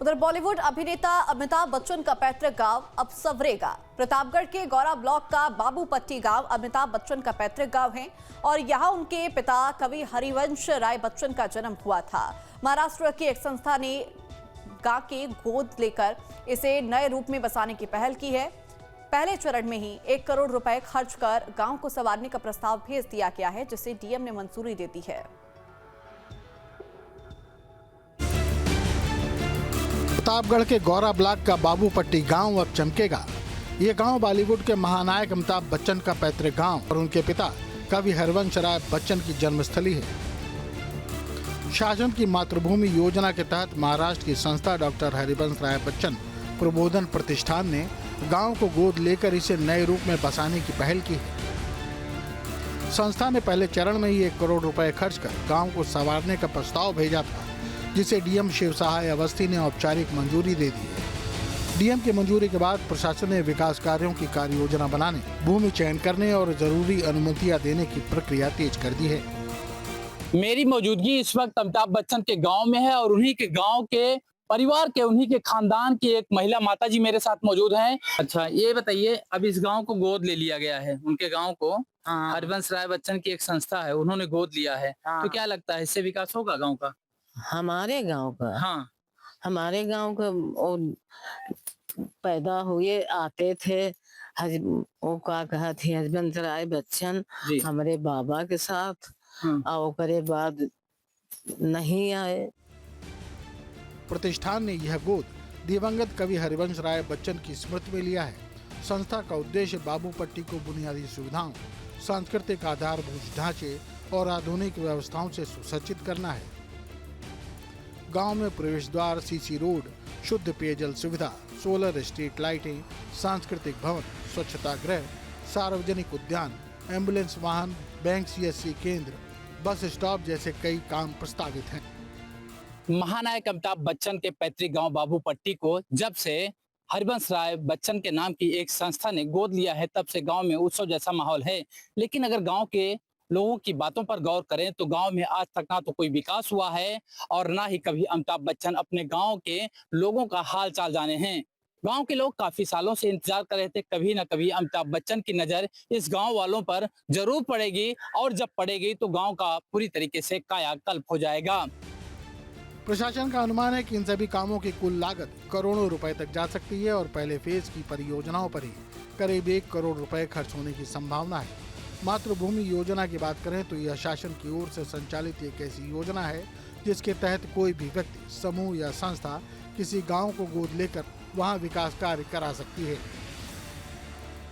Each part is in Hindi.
उधर बॉलीवुड अभिनेता अमिताभ बच्चन का पैतृक गांव अब संवरेगा। प्रतापगढ़ के गौरा ब्लॉक का बाबूपट्टी गांव अमिताभ बच्चन का पैतृक गांव है और यहां उनके पिता कवि हरिवंश राय बच्चन का जन्म हुआ था। महाराष्ट्र की एक संस्था ने गांव की गोद लेकर इसे नए रूप में बसाने की पहल की है। पहले चरण में ही 1 करोड़ रुपए खर्च कर गांव को संवारने का प्रस्ताव भेज दिया गया है, जिसे डीएम ने मंजूरी दे दी है। प्रतापगढ़ के गौरा ब्लॉक का बाबूपट्टी गांव अब चमकेगा। ये गांव बॉलीवुड के महानायक अमिताभ बच्चन का पैतृक गांव और उनके पिता कवि हरिवंश राय बच्चन की जन्मस्थली है। शासन की मातृभूमि योजना के तहत महाराष्ट्र की संस्था डॉक्टर हरिवंश राय बच्चन प्रबोधन प्रतिष्ठान ने गांव को गोद लेकर इसे नए रूप में बसाने की पहल की है। संस्था ने पहले चरण में ही 1 करोड़ रुपए खर्च कर गांव को संवारने का प्रस्ताव भेजा था, जिसे डीएम शिव सहाय अवस्थी ने औपचारिक मंजूरी दे दी है। डीएम की मंजूरी के बाद प्रशासन ने विकास कार्यों की कार्य योजना बनाने, भूमि चयन करने और जरूरी अनुमतियां देने की प्रक्रिया तेज कर दी है। मेरी मौजूदगी इस वक्त अमिताभ बच्चन के गांव में है और उन्हीं के गांव के परिवार के, उन्हीं के खानदान की एक महिला माताजी मेरे साथ मौजूद हैं। अच्छा, ये बताइए, अब इस गांव को गोद ले लिया गया है, उनके गांव को हरिवंश राय बच्चन की एक संस्था है, उन्होंने गोद लिया है। तो क्या लगता है, इससे विकास होगा गाँव का? हमारे गांव का? हाँ, हमारे गांव का पैदा हुए आते थे वो का कहा थी हरिवंश राय बच्चन हमारे बाबा के साथ, और करे बाद नहीं आए। प्रतिष्ठान ने यह गोद दिवंगत कवि हरिवंश राय बच्चन की स्मृति में लिया है। संस्था का उद्देश्य बाबूपट्टी को बुनियादी सुविधाओं, सांस्कृतिक आधारभूत ढांचे और आधुनिक व्यवस्थाओं से सुसज्जित करना है। गांव में प्रवेश द्वार, सीसी रोड, शुद्ध पेयजल सुविधा, सोलर स्ट्रीट लाइटें, सांस्कृतिक भवन, स्वच्छता गृह, सार्वजनिक उद्यान, एम्बुलेंस वाहन, बैंक सीएससी केंद्र, बस स्टॉप जैसे कई काम प्रस्तावित हैं। महानायक अमिताभ बच्चन के पैतृक गांव बाबूपट्टी को जब से हरिवंश राय बच्चन के नाम की एक संस्था ने गोद लिया है, तब से गांव में उत्सव जैसा माहौल है। लेकिन अगर गांव के लोगों की बातों पर गौर करें तो गांव में आज तक ना तो कोई विकास हुआ है और ना ही कभी अमिताभ बच्चन अपने गांव के लोगों का हाल चाल जाने हैं। गांव के लोग काफी सालों से इंतजार कर रहे थे, कभी ना कभी अमिताभ बच्चन की नजर इस गांव वालों पर जरूर पड़ेगी और जब पड़ेगी तो गांव का पूरी तरीके से कायाकल्प हो जाएगा। प्रशासन का अनुमान है कि इन सभी कामों की कुल लागत करोड़ों रुपए तक जा सकती है और पहले फेज की परियोजनाओं पर ही करीब 1 करोड़ रुपए खर्च होने की संभावना है। मातृभूमि योजना की बात करें तो यह शासन की ओर से संचालित एक ऐसी योजना है जिसके तहत कोई भी व्यक्ति, समूह या संस्था किसी गांव को गोद लेकर वहां विकास कार्य करा सकती है।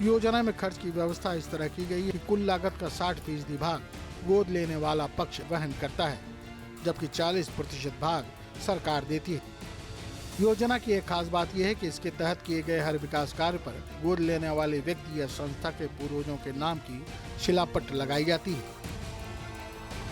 योजना में खर्च की व्यवस्था इस तरह की गई है कि कुल लागत का 60% भाग गोद लेने वाला पक्ष वहन करता है, जबकि 40% भाग सरकार देती है। योजना की एक खास बात यह है कि इसके तहत किए गए हर विकास कार्य पर गोद लेने वाले व्यक्ति या संस्था के पूर्वजों के नाम की शिलापट्ट लगाई जाती है।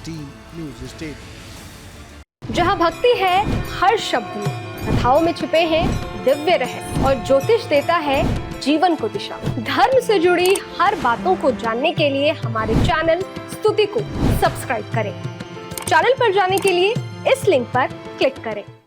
Team news state. जहां भक्ति है हर शब्द में, कथाओं में छुपे हैं दिव्य रहस्य और ज्योतिष देता है जीवन को दिशा। धर्म से जुड़ी हर बातों को जानने के लिए हमारे चैनल स्तुति को सब्सक्राइब करें। चैनल पर जाने के लिए इस लिंक पर क्लिक करें।